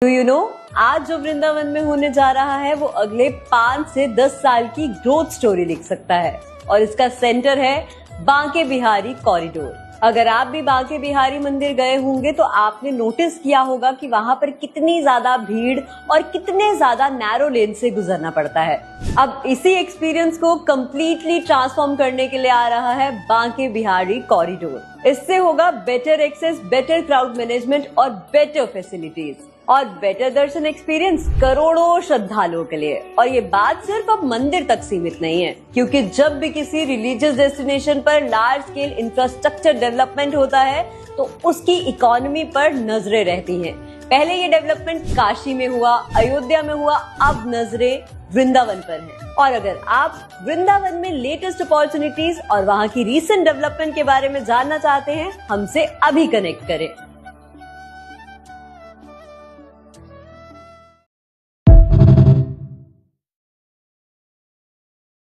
Do you know, आज जो वृंदावन में होने जा रहा है वो अगले 5 से 10 साल की ग्रोथ स्टोरी लिख सकता है और इसका सेंटर है बांके बिहारी कॉरिडोर। अगर आप भी बांके बिहारी मंदिर गए होंगे तो आपने नोटिस किया होगा कि वहां पर कितनी ज्यादा भीड़ और कितने ज्यादा नैरो लेन से गुजरना पड़ता है। अब इसी एक्सपीरियंस को कंप्लीटली ट्रांसफॉर्म करने के लिए आ रहा है बांके बिहारी कॉरिडोर। इससे होगा better access, better crowd management और बेटर फैसिलिटीज और बेटर दर्शन एक्सपीरियंस करोड़ों श्रद्धालुओं के लिए। और ये बात सिर्फ अब मंदिर तक सीमित नहीं है, क्योंकि जब भी किसी रिलीजियस डेस्टिनेशन पर लार्ज स्केल इंफ्रास्ट्रक्चर डेवलपमेंट होता है तो उसकी इकोनॉमी पर नजरें रहती हैं। पहले ये डेवलपमेंट काशी में हुआ, अयोध्या में हुआ, अब नजरें वृंदावन पर हैं। और अगर आप वृंदावन में लेटेस्ट अपॉर्चुनिटीज और वहाँ की रीसेंट डेवलपमेंट के बारे में जानना चाहते हैं, हमसे अभी कनेक्ट करें।